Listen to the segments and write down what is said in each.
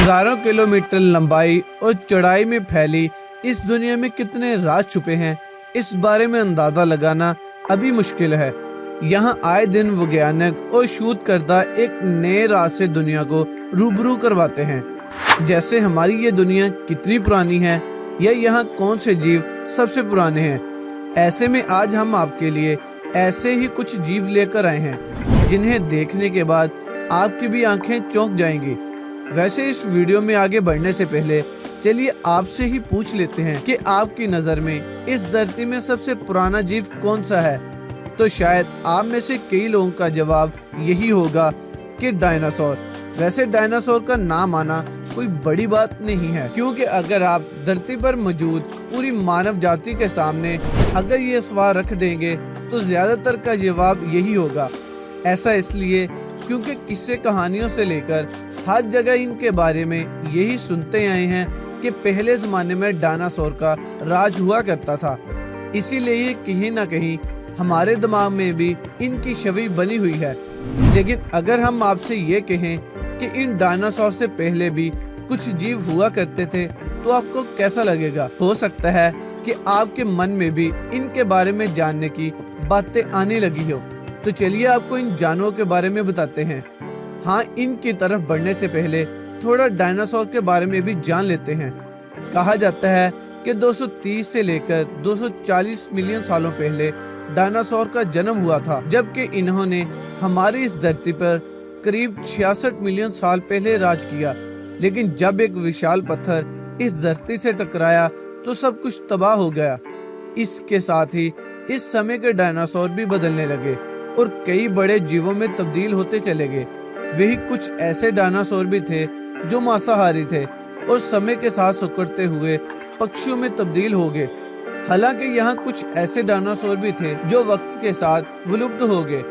हजारों किलोमीटर लंबाई और चौड़ाई में फैली इस दुनिया में कितने राज छुपे हैं, इस बारे में अंदाजा लगाना अभी मुश्किल है। यहाँ आए दिन वैज्ञानिक और शोधकर्ता एक नए राज से दुनिया को रूबरू करवाते हैं, जैसे हमारी ये दुनिया कितनी पुरानी है या यहाँ कौन से जीव सबसे पुराने हैं। ऐसे में आज हम आपके लिए ऐसे ही कुछ जीव लेकर आए हैं जिन्हें देखने के बाद आपकी भी आंखें चौंक जाएंगी। वैसे इस वीडियो में आगे बढ़ने से पहले चलिए आपसे ही पूछ लेते हैं कि आपकी नज़र में इस धरती में सबसे पुराना जीव कौन सा है। तो शायद आप में से कई लोगों का जवाब यही होगा कि डायनासोर। वैसे डायनासोर का नाम आना कोई बड़ी बात नहीं है, क्योंकि अगर आप धरती पर मौजूद पूरी मानव जाति के सामने अगर ये सवाल रख देंगे तो ज़्यादातर का जवाब यही होगा। ऐसा इसलिए क्योंकि किस्से कहानियों से लेकर हर जगह इनके बारे में यही सुनते आए हैं कि पहले ज़माने में डायनासोर का राज हुआ करता था। इसीलिए ये कहीं ना कहीं हमारे दिमाग में भी इनकी छवि बनी हुई है। लेकिन अगर हम आपसे ये कहें कि इन डायनासोर से पहले भी कुछ जीव हुआ करते थे तो आपको कैसा लगेगा? हो सकता है कि आपके मन में भी इनके बारे में जानने की बातें आने लगी हो। तो चलिए आपको इन जानवरों के बारे में बताते हैं। हाँ, इनकी तरफ बढ़ने से पहले थोड़ा डायनासोर के बारे में भी जान लेते हैं। कहा जाता है कि 230 से लेकर 240 मिलियन सालों पहले डायनासोर का जन्म हुआ था, जबकि इन्होंने हमारी इस धरती पर करीब 66 मिलियन साल पहले राज किया। लेकिन जब एक विशाल पत्थर इस धरती से टकराया तो सब कुछ तबाह हो गया। इसके साथ ही इस समय के डायनासोर भी बदलने लगे और कई बड़े जीवों में तब्दील होते चले गए। वही कुछ ऐसे डायनासोर भी थे जो मांसाहारी थे और समय के साथ सिकुड़ते हुए पक्षियों में तब्दील हो गए। हालांकि यहाँ कुछ ऐसे डायनासोर भी थे जो वक्त के साथ विलुप्त हो गए।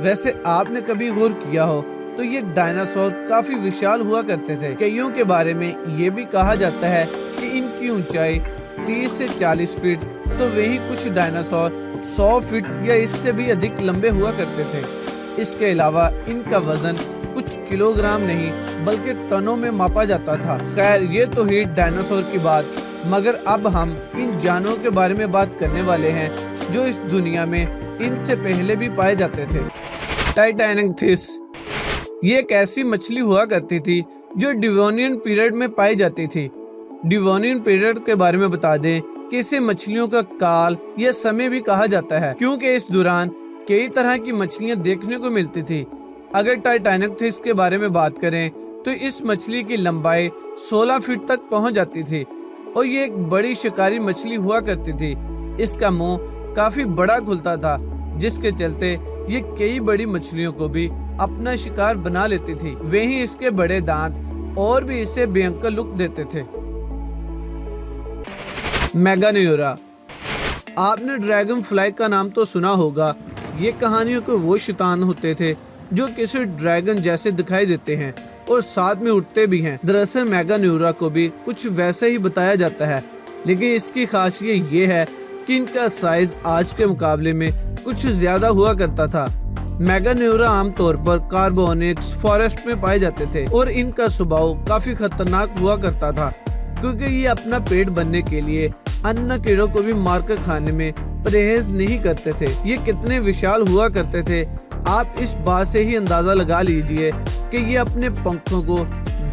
वैसे आपने कभी गौर किया हो तो ये डायनासोर काफी विशाल हुआ करते थे। कईयों के बारे में ये भी कहा जाता है कि इनकी ऊंचाई 30 से 40 फीट, तो वही कुछ डायनासोर 100 फीट या इससे भी अधिक लंबे हुआ करते थे। इसके अलावा इनका वजन कुछ किलोग्राम नहीं बल्कि टनों में मापा जाता था। खैर, ये तो ही डायनासोर की बात, मगर अब हम इन जानवरों के बारे में बात करने वाले हैं जो इस दुनिया में इनसे पहले भी पाए जाते थे। टाइटैनिकथिस ये एक ऐसी मछली हुआ करती थी जो डिवोनियन पीरियड में पाई जाती थी। डिवोनियन पीरियड के बारे में बता दें कि इसे मछलियों का काल या समय भी कहा जाता है, क्योंकि इस दौरान कई तरह की मछलियां देखने को मिलती थी। अगर टाइटैनिकथिस के बारे में बात करें तो इस मछली की लंबाई 16 फीट तक पहुंच जाती थी और ये एक बड़ी शिकारी मछली हुआ करती थी। इसका मुंह काफी बड़ा खुलता था, जिसके चलते ये कई बड़ी मछलियों को भी अपना शिकार बना लेती थी। वहीं इसके बड़े दांत और भी इसे भयंकर लुक देते थे। मेगान्यूरा, आपने ड्रैगन फ्लाई का नाम तो सुना होगा। ये कहानियों के वो शैतान होते थे जो किसी ड्रैगन जैसे दिखाई देते हैं और साथ में उड़ते भी हैं। दरअसल मेगान्यूरा को भी कुछ वैसे ही बताया जाता है, लेकिन इसकी खासियत ये है कि इनका साइज आज के मुकाबले में कुछ ज्यादा हुआ करता था। मेगान्यूरा आमतौर पर कार्बोनिक्स फॉरेस्ट में पाए जाते थे और इनका स्वभाव काफी खतरनाक हुआ करता था, क्योंकि ये अपना पेट भरने के लिए अन्य कीड़ों को भी मारकर खाने में परहेज नहीं करते थे। ये कितने विशाल हुआ करते थे आप इस बात से ही अंदाजा लगा लीजिए कि ये अपने पंखों को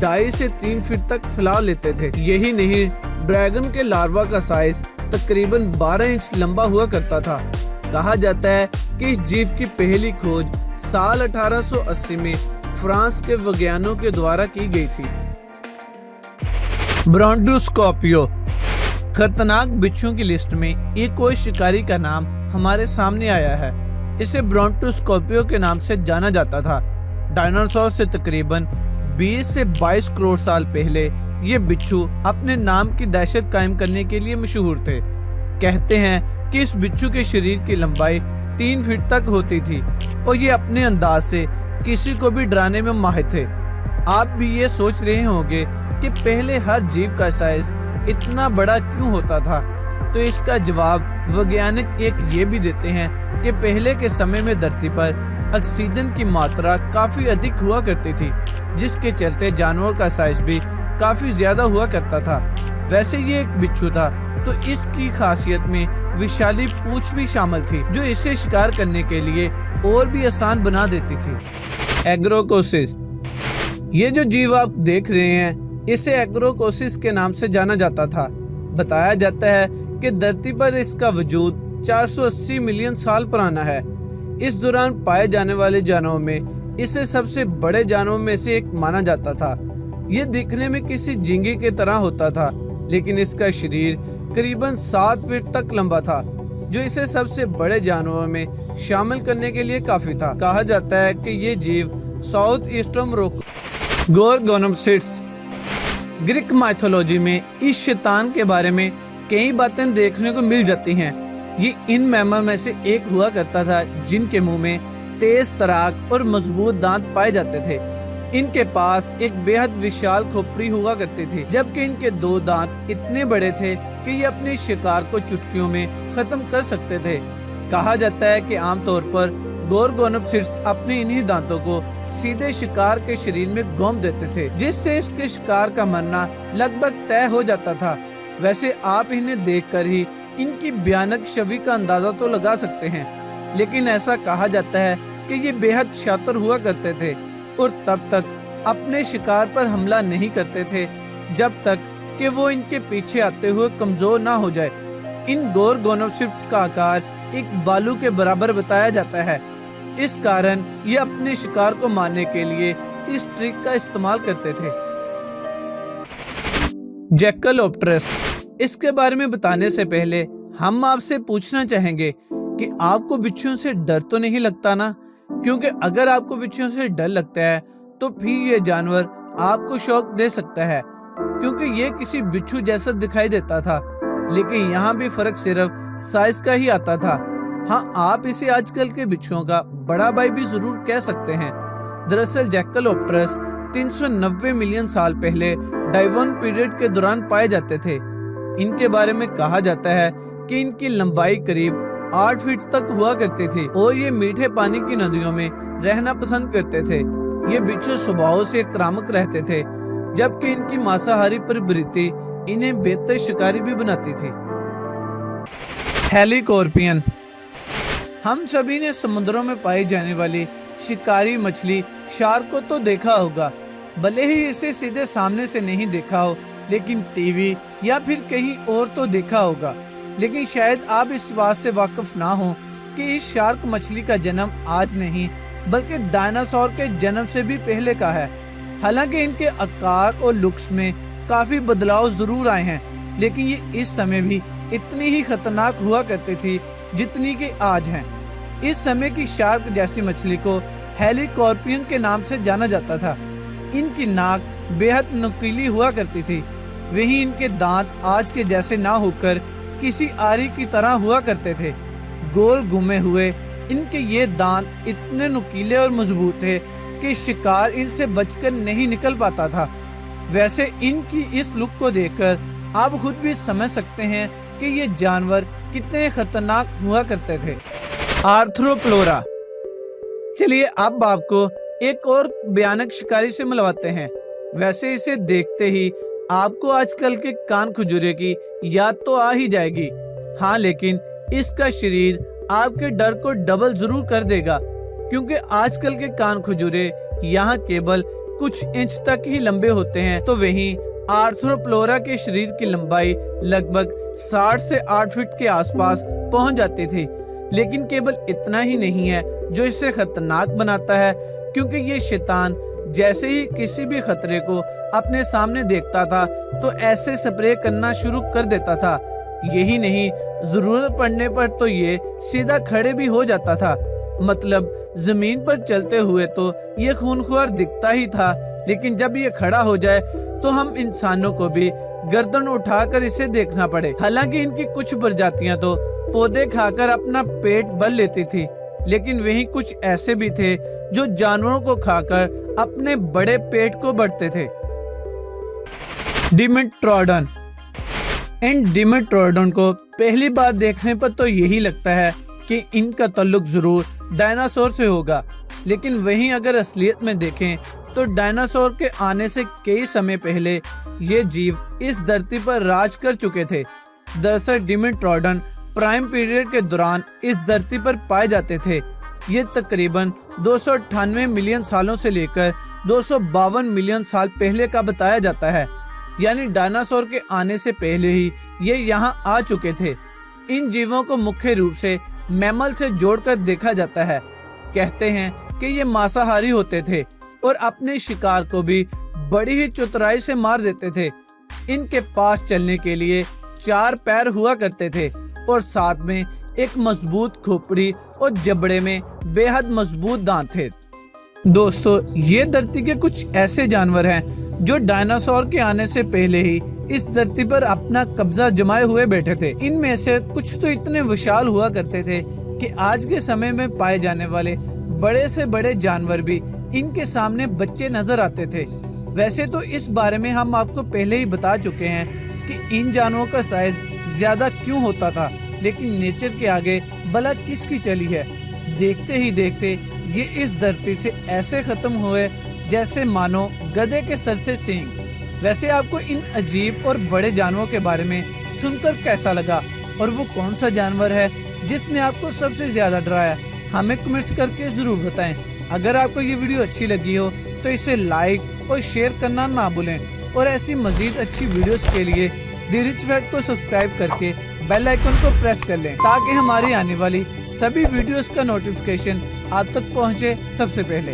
2.5 से 3 फीट तक फैला लेते थे। यही नहीं, ड्रैगन के लार्वा का साइज तकरीबन 12 इंच लंबा हुआ करता था। कहा जाता है कि इस जीव की पहली खोज साल 1880 में फ्रांस के वैज्ञानिकों के द्वारा की गई थी। ब्रोंटोस्कॉपियो, खतरनाक बिच्छुओं की लिस्ट में एक और शिकारी का नाम हमारे सामने आया है। इसे ब्रोंटोस्कॉपियो के नाम से जाना जाता था। डायनासोर से तकरीबन 20 से 22 करोड़ साल पहले ये बिच्छू अपने नाम की दहशत कायम करने के लिए मशहूर थे। कहते हैं कि इस बिच्छू के शरीर की लंबाई 3 फीट तक होती थी और ये अपने अंदाज से किसी को भी डराने में माहिर थे। आप भी ये सोच रहे होंगे कि पहले हर जीव का साइज इतना बड़ा क्यों होता था, तो इसका जवाब वैज्ञानिक एक ये भी देते हैं कि पहले के समय में धरती पर ऑक्सीजन की मात्रा काफी अधिक हुआ करती थी, जिसके चलते जानवर का साइज भी काफी ज्यादा हुआ करता था। वैसे ये एक बिच्छू था, तो इसकी खासियत में विशाली पूंछ भी शामिल थी, जो इसे शिकार करने के लिए और भी आसान बना देती थी। एग्रोकोसिस, ये जो जीव आप देख रहे हैं, इसे एग्रोकोसिस के नाम से जाना जाता था। बताया जाता है कि धरती पर इसका वजूद 480 मिलियन साल पुराना है। इस दौरान पाए जाने वाले जानवरों में इसे सबसे बड़े जानवरों में से एक माना जाता था। ये दिखने में किसी झींगे की तरह होता था, लेकिन इसका शरीर करीबन 7 फीट तक लंबा था, जो इसे सबसे बड़े जानवरों में शामिल करने के लिए काफी था। कहा जाता है कि ये जीव south eastern Morocco Gorgonopsis. Greek mythology में इस शैतान के बारे में कई बातें देखने को मिल जाती हैं। ये इन मैमल में से एक हुआ करता था जिनके मुंह में तेज तराक और मजबूत दांत पाए जाते थे। इनके पास एक बेहद विशाल खोपड़ी हुआ करती थी, जबकि इनके 2 दांत इतने बड़े थे कि ये अपने शिकार को चुटकियों में खत्म कर सकते थे। कहा जाता है कि आमतौर पर गोरगोनोप्सिस अपने इन्हीं दांतों को सीधे शिकार के शरीर में घोंप देते थे, जिससे इसके शिकार का मरना लगभग तय हो जाता था। वैसे आप इन्हें देखकर ही इनकी भयानक छवि का अंदाजा तो लगा सकते हैं, लेकिन ऐसा कहा जाता है कि ये बेहद शातिर हुआ करते थे और तब तक अपने शिकार पर हमला नहीं करते थे जब तक कि वो इनके पीछे आते हुए कमजोर ना हो जाए। इन गोरगोनोप्सिस का आकार एक बालू के बराबर बताया जाता है। इस कारण ये अपने शिकार को मारने के लिए इस ट्रिक का इस्तेमाल करते थे। जैकलोप्टेरस, इसके बारे में बताने से पहले हम आपसे पूछना चाहेंगे कि आपको बिच्छुओं से डर तो नहीं लगता ना? क्योंकि अगर आपको बिच्छुओं से डर लगता है तो फिर ये जानवर आपको शौक दे सकता है, क्योंकि ये किसी बिच्छू जैसा दिखाई देता था। लेकिन यहाँ भी फर्क सिर्फ साइज का ही आता था। हाँ, आप इसे आजकल के बिच्छुओं का बड़ा भाई भी जरूर कह सकते हैं। दरअसल जैकलोप्टेरस 390 मिलियन साल पहले डाइवोन पीरियड के दौरान पाए जाते थे। इनके बारे में कहा जाता है कि इनकी लंबाई करीब 8 फीट तक हुआ करती थी और ये मीठे पानी की नदियों में रहना पसंद करते थे। ये बिच्छू स्वभाव से आक्रामक रहते थे, जबकि इनकी मांसाहारी प्रवृत्ति इन्हें बेहतर शिकारी भी बनाती थी। हेलीकॉर्पियन, हम सभी ने समुद्रों में पाई जाने वाली शिकारी मछली शार्क को तो देखा होगा। भले ही इसे सीधे सामने से नहीं देखा हो, लेकिन टीवी या फिर कहीं और तो देखा होगा। लेकिन शायद आप इस बात से वाकिफ ना हो कि इस शार्क मछली का जन्म आज नहीं बल्कि डायनासोर के जन्म से भी पहले का है। हालांकि इनके आकार और लुक्स में काफी बदलाव जरूर आए हैं, लेकिन ये इस समय भी इतनी ही खतरनाक हुआ करती थी जितनी कि आज हैं। इस समय की शार्क जैसी मछली को हेलीकॉर्पियन के नाम से जाना जाता था। इनकी नाक बेहद नुकीली हुआ करती थी, वहीं इनके दांत आज के जैसे ना होकर किसी आरी की तरह हुआ करते थे। गोल घुमे हुए इनके ये दांत इतने नुकीले और मजबूत थे कि शिकार इनसे बचकर नहीं निकल पाता था। वैसे इनकी इस लुक को देखकर आप खुद भी समझ सकते हैं कि ये जानवर कितने खतरनाक हुआ करते थे। आर्थ्रोप्लोरा, चलिए अब आपको एक और भयानक शिकारी से मिलवाते हैं। वैसे इसे देखते ही आपको आजकल के कान खुजूरे की याद तो आ ही जाएगी। हाँ, लेकिन इसका शरीर आपके डर को डबल जरूर कर देगा, क्योंकि आजकल के कान खुजूरे यहाँ केवल कुछ इंच तक ही लंबे होते हैं, तो वहीं आर्थ्रोप्लोरा के शरीर की लंबाई लगभग 60 से 8 फीट के आसपास पहुंच जाती थी। लेकिन केवल इतना ही नहीं है जो इसे खतरनाक बनाता है, क्योंकि ये शैतान जैसे ही किसी भी खतरे को अपने सामने देखता था तो ऐसे स्प्रे करना शुरू कर देता था। यही नहीं, जरूरत पड़ने पर तो ये सीधा खड़े भी हो जाता था। मतलब जमीन पर चलते हुए तो ये खूनख्वार दिखता ही था, लेकिन जब ये खड़ा हो जाए तो हम इंसानों को भी गर्दन उठाकर इसे देखना पड़े। हालांकि इनकी कुछ प्रजातियां तो पौधे खाकर अपना पेट भर लेती थी, लेकिन वहीं कुछ ऐसे भी थे जो जानवरों को खाकर अपने बड़े पेट को बढ़ते थे। डिमेट्रोडन, इन डिमेट्रोडन को पहली बार देखने पर तो यही लगता है कि इनका ताल्लुक जरूर डायनासोर से होगा, लेकिन वहीं अगर असलियत में देखें तो डायनासोर के आने से कई समय पहले ये जीव इस धरती पर राज कर चुके थे। दरअसल डिमेट्रोडन प्राइम पीरियड के दौरान इस धरती पर पाए जाते थे। ये तकरीबन 298 मिलियन सालों से लेकर 252 मिलियन साल पहले का बताया जाता है, यानी डायनासोर के आने से पहले ही ये यहाँ आ चुके थे। इन जीवों को मुख्य रूप से मैमल से जोड़कर देखा जाता है। कहते हैं कि ये मांसाहारी होते थे और अपने शिकार को भी बड़ी ही चतुराई से मार देते थे। इनके पास चलने के लिए 4 पैर हुआ करते थे और साथ में एक मजबूत खोपड़ी और जबड़े में बेहद मजबूत दांत थे। दोस्तों, ये धरती के कुछ ऐसे जानवर हैं जो डायनासोर के आने से पहले ही इस धरती पर अपना कब्जा जमाए हुए बैठे थे। इनमें से कुछ तो इतने विशाल हुआ करते थे कि आज के समय में पाए जाने वाले बड़े से बड़े जानवर भी इनके सामने बच्चे नजर आते थे। वैसे तो इस बारे में हम आपको पहले ही बता चुके हैं कि इन जानवरों का साइज ज्यादा क्यों होता था, लेकिन नेचर के आगे भला किसकी चली है। देखते ही देखते ये इस धरती से ऐसे खत्म हुए जैसे मानो गधे के सर से सींग। वैसे आपको इन अजीब और बड़े जानवरों के बारे में सुनकर कैसा लगा, और वो कौन सा जानवर है जिसने आपको सबसे ज्यादा डराया, हमें कमेंट्स करके जरूर बताएं। अगर आपको ये वीडियो अच्छी लगी हो तो इसे लाइक और शेयर करना ना भूलें, और ऐसी मजीद अच्छी वीडियोस के लिए द रिच फैक्ट को सब्सक्राइब करके बेल आइकन को प्रेस कर लें, ताकि हमारी आने वाली सभी वीडियोस का नोटिफिकेशन आप तक पहुंचे सबसे पहले।